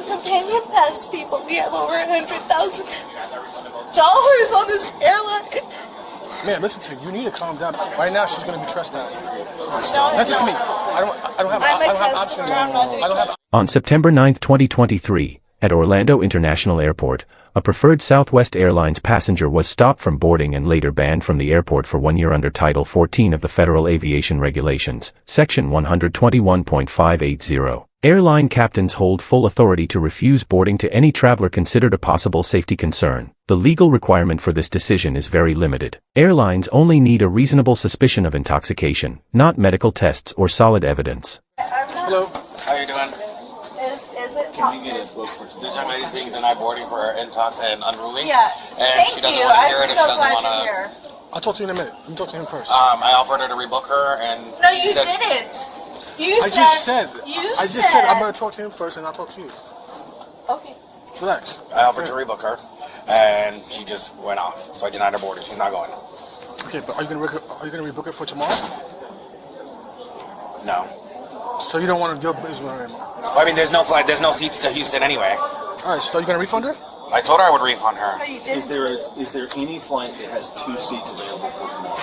Companion pass people, we have over $100,000 on this airline. Man, listen to you. You need to calm down. Right now, she's going to be trespassed. Listen to me. I don't have options. On September 9, 2023, at Orlando International Airport, a preferred Southwest Airlines passenger was stopped from boarding and later banned from the airport for 1 year under Title 14 of the Federal Aviation Regulations, Section 121.580. Airline captains hold full authority to refuse boarding to any traveler considered a possible safety concern. The legal requirement for this decision is very limited. Airlines only need a reasonable suspicion of intoxication, not medical tests or solid evidence. Hello. How you doing? Is it Can you get a look for this young lady's being denied boarding for intox and unruly? Yeah. And she doesn't want to hear it. I'm so glad you're here. I'll talk to you in a minute. Let me talk to him first. I offered her to rebook her, and No, you didn't. I just said I'm going to talk to him first, and I'll talk to you. Okay. Relax. I offered to rebook her, and she just went off. So I denied her boarding. She's not going. Okay, but are you going to rebook it for tomorrow? No. So you don't want to do business with her anymore? Well, I mean, there's no flight. There's no seats to Houston anyway. All right. So you're going to refund her? I told her I would refund her. No, you didn't. Is there any flight that has 2 seats available for tomorrow?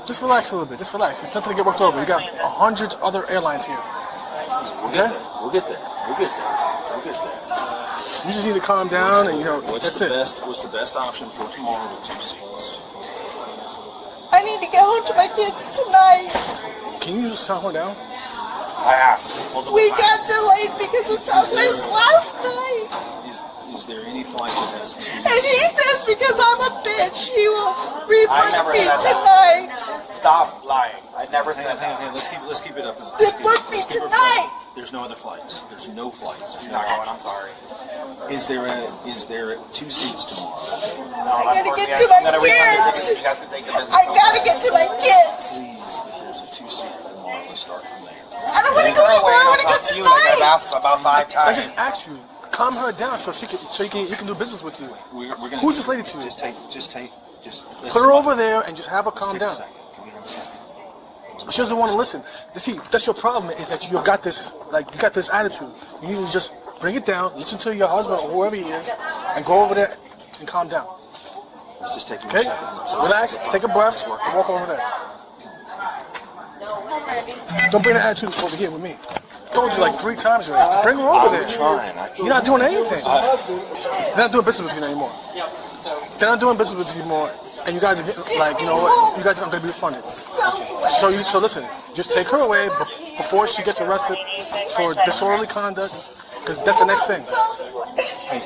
Just relax a little bit. Just relax. It's nothing to get worked over. You got 100 other airlines here. Okay? We'll get there. You just need to calm down, and What's that's it. What's the best option for tomorrow with 2 seats? I need to get home to my kids tonight. Can you just calm her down? I have. We got delayed because of Southwest last night. Is there any flight that has 2 And he says because I'm a bitch, he will I never rebook me said that. tonight. Stop lying. I never said that. Let's keep it up. Then book me tonight. There's no other flights. There's no flights. She's not going. I'm sorry. Is there 2 seats tomorrow? No, I gotta get to my kids. You guys can take the business. I gotta get to my kids. Please, if there's a 2-seat tomorrow, let's start from there. I don't want to go tomorrow. I want to go you like I've tonight. asked about 5 I times. just asked you. Calm her down so you can do business with you. We're gonna Who's this lady to you? Just Put her over there and just have her calm down. Can we have a second? She doesn't want to listen. See, that's your problem, is that you got this attitude. You need to just bring it down, listen to your husband or whoever he is, and go over there and calm down. Let's just take a Okay? second. Relax, take a breath, and walk over there. Don't bring the attitude over here with me. I told you like 3 times already. Bring her over there. I'm trying. You're not doing anything. They're not doing business with you anymore. They're not doing business with you anymore. And you guys are getting, like, you know what? You guys are going to be refunded. So listen, just take her away before she gets arrested for disorderly conduct, because that's the next thing. Hey,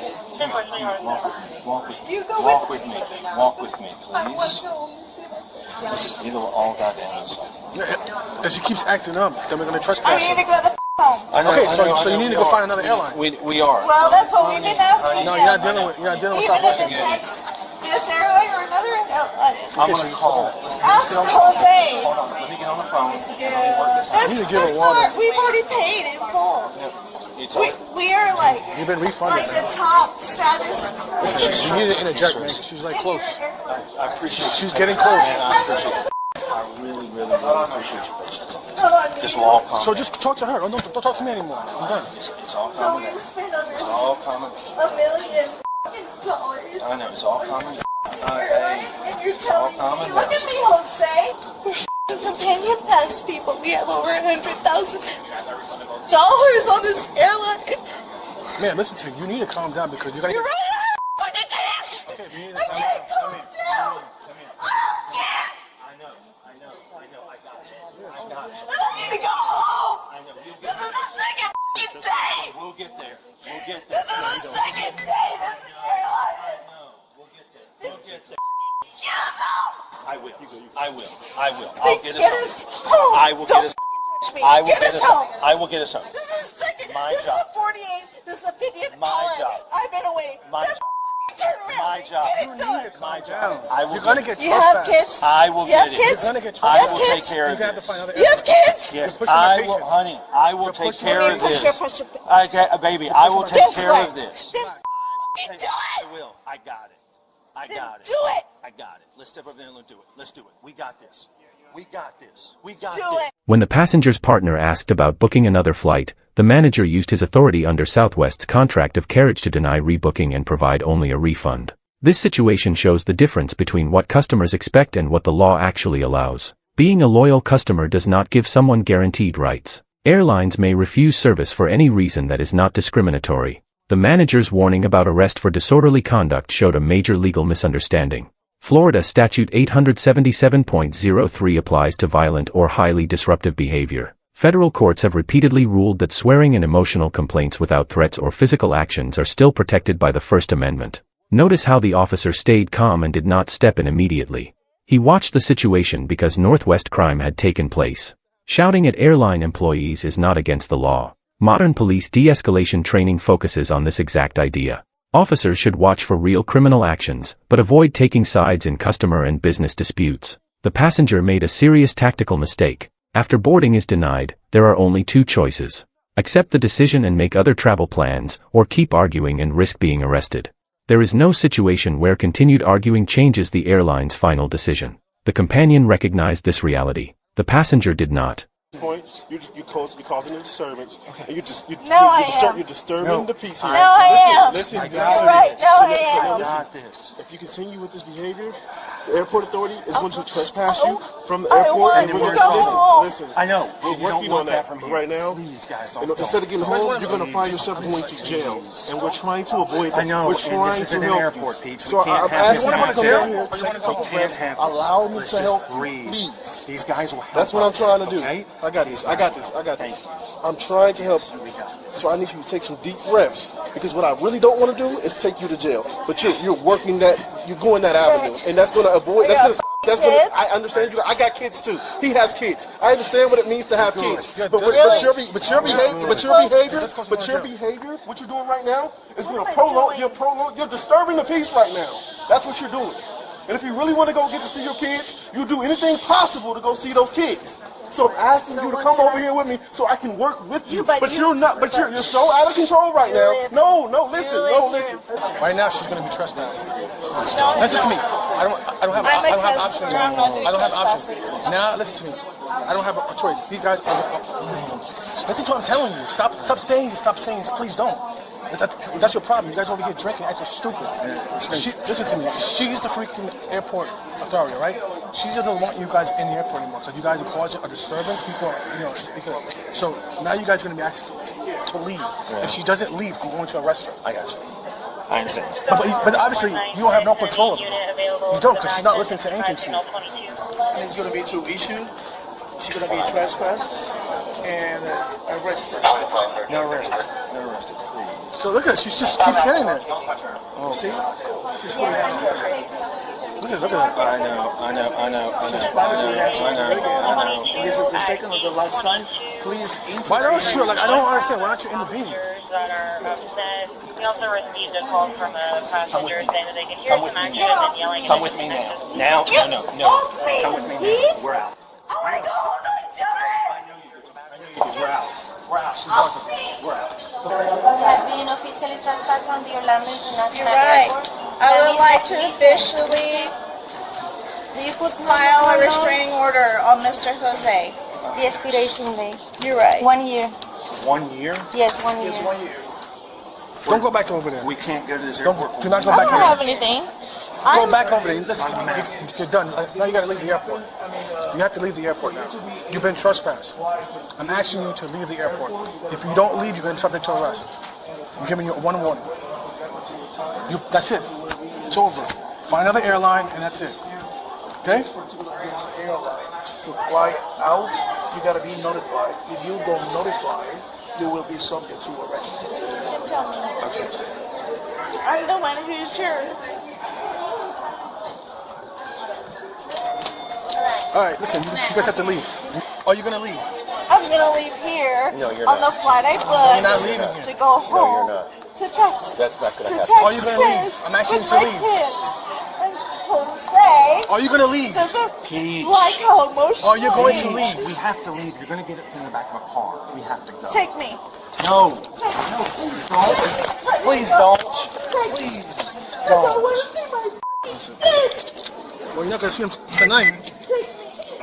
walk with me. Walk with me, please. This is all goddamn insult. If she keeps acting up, then we're going to I trespass need her. to go the home. Okay, so you need to go find another airline. We are. Well, that's what we've been asking. No, you're not dealing with Southwest. Even if it takes this airline or another airline. I'm going to call. Ask Jose. Hold on. Let me get on the phone. That's not, we've already paid in full. We are like You've been refunded. like the top status. You need to interject, man, 'cause she's like close. I appreciate it. She's getting close. I appreciate it. I really appreciate your patience on this. This will all come. So just talk to her. Don't talk to me anymore. I'm done. It's all So coming. we've spent over It's all coming. $1 million dollars. I know. It's all coming. And you're telling me, look at me, Jose. We're companion pass people. We have over $100,000 on this airline. Man, listen to me. You need to calm down because you got to. You're right. I can't. Okay, you need to I calm can't down. calm down. I know. I got it. I don't need to go home. This is the second day. We'll get there. This is the second day. This is airline. We'll get there. Get us home. I will. I'll get Get us us home. I will Don't get us. touch me. I will Get us home. I will get us home. This is the second. My this job. is the 48th. This is the 50th My hour. job. I've been away. My Just job. turn around. My job. Get You it need done. to calm down. I will You're gonna get get You have trespassed. kids? I will You have get it. kids? You're gonna get You I have will trespassed. take kids? care You're of gonna have to find this. another You have airline. kids? Yes, You're pushing I my will, patience. honey. I will take pushing care my of Push this. it. Baby, I will take This care way. of this. Then f***ing do I it. will. I got it. I Then got it. do it. I got it. Let's step over there and let's do it. Let's do it. We got this. We got this. We got Do this. it. When the passenger's partner asked about booking another flight, the manager used his authority under Southwest's contract of carriage to deny rebooking and provide only a refund. This situation shows the difference between what customers expect and what the law actually allows. Being a loyal customer does not give someone guaranteed rights. Airlines may refuse service for any reason that is not discriminatory. The manager's warning about arrest for disorderly conduct showed a major legal misunderstanding. Florida Statute 877.03 applies to violent or highly disruptive behavior. Federal courts have repeatedly ruled that swearing and emotional complaints without threats or physical actions are still protected by the First Amendment. Notice how the officer stayed calm and did not step in immediately. He watched the situation because Northwest crime had taken place. Shouting at airline employees is not against the law. Modern police de-escalation training focuses on this exact idea. Officers should watch for real criminal actions, but avoid taking sides in customer and business disputes. The passenger made a serious tactical mistake. After boarding is denied, there are only two choices. Accept the decision and make other travel plans, or keep arguing and risk being arrested. There is no situation where continued arguing changes the airline's final decision. The companion recognized this reality. The passenger did not. Points, you're causing a disturbance, and you're disturbing the peace here. No, I am. Listen, You're right. No, I am. listen, if you continue with this behavior, the airport authority is going to trespass you from the I airport. want And to we're go home. listen. I know. We're working on that. But right now, Please, guys, don't. instead of getting home, you're going to find yourself going to jail, and we're trying to avoid that. I know. We're trying and this to is an help airport, you. Pete. So I'm asking you to come down here, take a couple breaths, allow me to help you, Breathe. please. These guys will help. That's what I'm trying to do. Okay? I got this. I'm trying to help you. So I need you to take some deep breaths, because what I really don't want to do is take you to jail. But you're working that, you're going that avenue, and that's going to avoid. I understand you. I got kids too. He has kids. I understand what it means to have kids. But your behavior, what you're doing right now is going to prolong. You're disturbing the peace right now. That's what you're doing. And if you really want to go get to see your kids, you'll do anything possible to go see those kids. So I'm asking you to come over here with me so I can work with you. But you're not. But you're so out of control right now. No, listen. Right now, she's going to be trespassed. Listen to me. I don't have options. I don't have options. Now, listen to me. I don't have a choice. These guys. Listen to what I'm telling you. Stop saying this. Please don't. That's your problem. You guys over here drinking, acting stupid. Listen to me. She's the freaking airport authority, right? She doesn't want you guys in the airport anymore. So you guys are causing a disturbance. People, So now you guys are going to be asked to leave. Yeah. If she doesn't leave, I'm going to arrest her. I got you. I understand. But obviously, you don't have no control of her. You don't, because she's not listening to anything to you. And it's going to be two issues. She's going to be trespassed and arrested. No arrested. Please. So look at her. She just keeps standing there. Oh. See? She's going to have Look at her. I know. She's trying to do that. This is the second or the last time. Please intervene. Why don't you? I don't understand. Why don't you intervene? That are upset. We also received a call from a passenger saying that they could hear some action and yelling. Come with me now. No. Come with me now. We're out. I want to go home to my children. We're out. We're out. Have been officially transferred from the Orlando International You're right. Airport. I would like to officially file a restraining order on Mr. Jose. The expiration date. You're right. 1 year. 1 year? Yes, 1 year. Don't go back over there. We can't go to this airport. Do not go I back don't over have there. anything. Go back over there. Listen to me. You're done. Now you got to leave the airport. You have to leave the airport now. You've been trespassed. I'm asking you to leave the airport. If you don't leave, you're going to be subject to arrest. I'm giving you one warning. That's it. It's over. Find another airline, and that's it. Okay? To fly out, you got to be notified. If you don't notify, you will be subject to arrest. Tell me. Okay. I'm the one who's sure. Alright, listen, you guys have to leave. Are you going to leave? I'm going to leave here on the flight I You're not booked leaving here. to go home to Texas. That's not going to happen. Are you going to leave? I'm asking you to leave. And Jose Are you going to leave? doesn't like how emotional Are you going to leave? We have to leave. You're going to get it in the back of a car. We have to go. Take me. No. Take me. Please don't. Take me. Please I don't want to see my f***ing kids. Well, you're not going to see him tonight. Take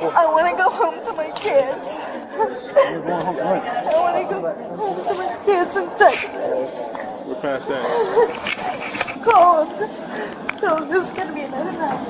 me. I want to go home to my kids. I want to go home to my kids in Texas. We're past that. Cold. So this is going to be another night. I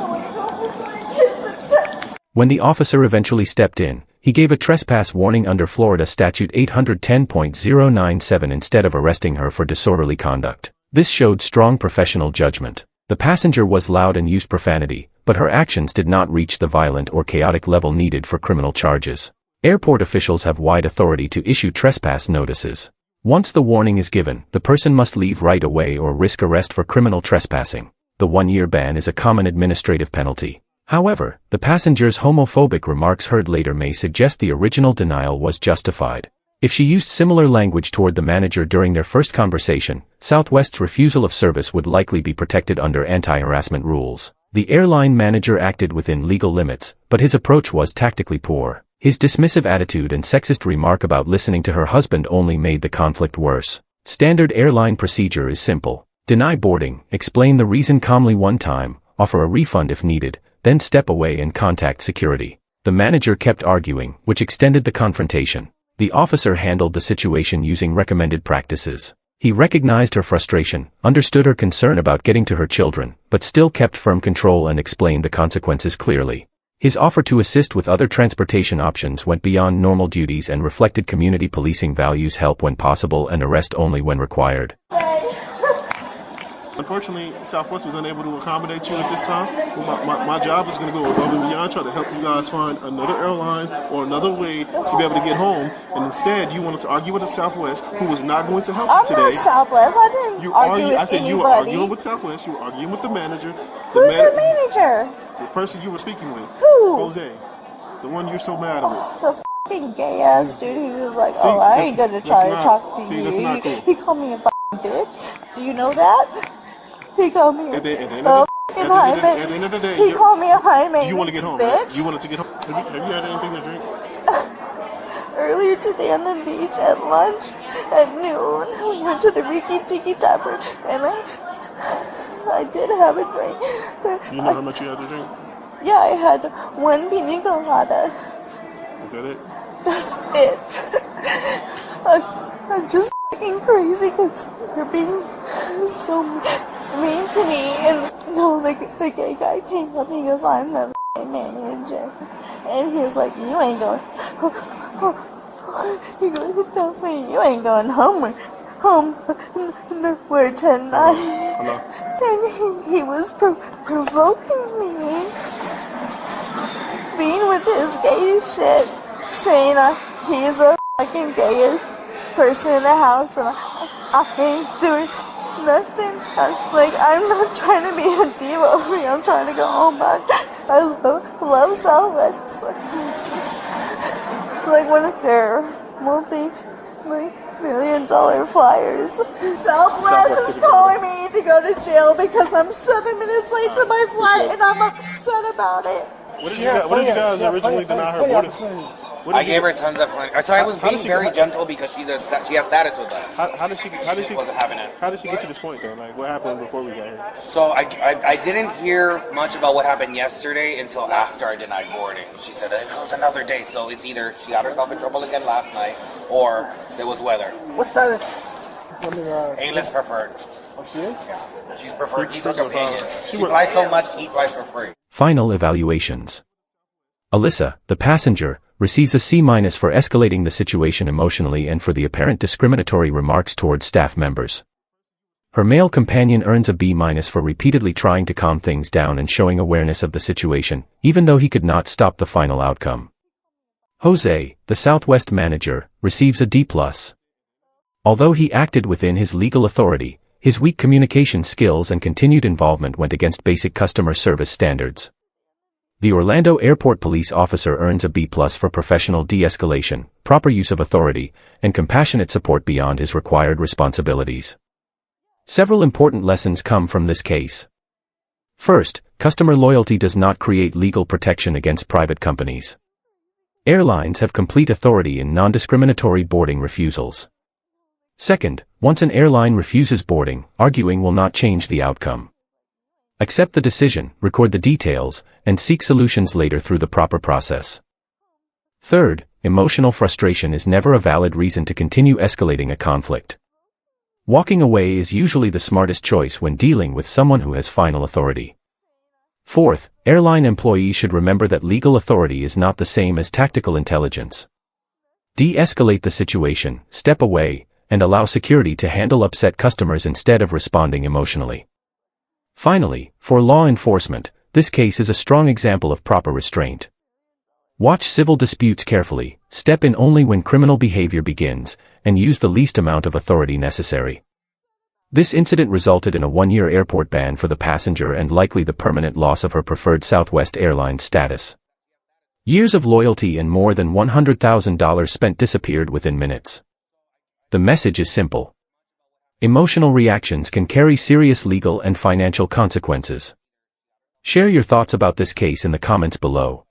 want to go home to my kids in Texas. When the officer eventually stepped in, he gave a trespass warning under Florida Statute 810.097 instead of arresting her for disorderly conduct. This showed strong professional judgment. The passenger was loud and used profanity, but her actions did not reach the violent or chaotic level needed for criminal charges. Airport officials have wide authority to issue trespass notices. Once the warning is given, the person must leave right away or risk arrest for criminal trespassing. The 1-year ban is a common administrative penalty. However, the passenger's homophobic remarks heard later may suggest the original denial was justified. If she used similar language toward the manager during their first conversation, Southwest's refusal of service would likely be protected under anti-harassment rules. The airline manager acted within legal limits, but his approach was tactically poor. His dismissive attitude and sexist remark about listening to her husband only made the conflict worse. Standard airline procedure is simple. Deny boarding, explain the reason calmly one time, offer a refund if needed, then step away and contact security. The manager kept arguing, which extended the confrontation. The officer handled the situation using recommended practices. He recognized her frustration, understood her concern about getting to her children, but still kept firm control and explained the consequences clearly. His offer to assist with other transportation options went beyond normal duties and reflected community policing values: help when possible and arrest only when required. Unfortunately, Southwest was unable to accommodate you at this time. My job is going to go above and beyond, try to help you guys find another airline or another way to be able to get home. And instead, you wanted to argue with Southwest, who was not going to help you today. I'm not Southwest. I didn't argue with I said anybody. You were arguing with Southwest. You were arguing with the manager. Who's the manager? The person you were speaking with. Who? Jose. The one you're so mad at. The fucking gay ass dude. He was like, "Oh, I ain't gonna try to talk to you." He called me a fucking bitch. Do you know that? He called me a fucking high maintenance. He called me a high maintenance. You want to get home, bitch. Right? You wanted to get home. Have you had anything to drink? Earlier today on the beach at lunch at noon, we went to the Riki Tiki Tavern, and I did have a drink. You know how much you had to drink? Yeah, I had one pina colada. Is that it? That's it. I'm just fucking crazy because you're being so mean to me. And no, the gay guy came up and he goes, "I'm the manager." And he was like, "You ain't going." He tells me, "You ain't going home nowhere tonight." And he was provoking me, being with his gay shit, saying he's a fucking gay person in the house, and I ain't doing nothing. I'm not trying to be a diva over here. I'm trying to go home back. I love Southwest. Like one of their multi-million-dollar flyers. Southwest is calling me to go to jail because I'm 7 minutes late to my flight, and I'm upset about it. What did you guys originally deny her boarding? I gave her tons of money. So I was being very gentle because she has status with us. How did she wasn't having it. How did she get to this point though? Like what happened before we got here? So I didn't hear much about what happened yesterday until after I denied boarding. She said it was another day, so it's either she got herself in trouble again last night or there was weather. What status? A-list preferred. Oh, she is? Yeah. She's preferred. He's her companion. She flies so much, he flies for free. Final evaluations. Alyssa, the passenger, receives a C- for escalating the situation emotionally and for the apparent discriminatory remarks towards staff members. Her male companion earns a B- for repeatedly trying to calm things down and showing awareness of the situation, even though he could not stop the final outcome. Jose, the Southwest manager, receives a D+. Although he acted within his legal authority, his weak communication skills and continued involvement went against basic customer service standards. The Orlando Airport police officer earns a B+ for professional de-escalation, proper use of authority, and compassionate support beyond his required responsibilities. Several important lessons come from this case. First, customer loyalty does not create legal protection against private companies. Airlines have complete authority in non-discriminatory boarding refusals. Second, once an airline refuses boarding, arguing will not change the outcome. Accept the decision, record the details, and seek solutions later through the proper process. Third, emotional frustration is never a valid reason to continue escalating a conflict. Walking away is usually the smartest choice when dealing with someone who has final authority. Fourth, airline employees should remember that legal authority is not the same as tactical intelligence. De-escalate the situation, step away, and allow security to handle upset customers instead of responding emotionally. Finally, for law enforcement, this case is a strong example of proper restraint. Watch civil disputes carefully, step in only when criminal behavior begins, and use the least amount of authority necessary. This incident resulted in a 1-year airport ban for the passenger and likely the permanent loss of her preferred Southwest Airlines status. Years of loyalty and more than $100,000 spent disappeared within minutes. The message is simple. Emotional reactions can carry serious legal and financial consequences. Share your thoughts about this case in the comments below.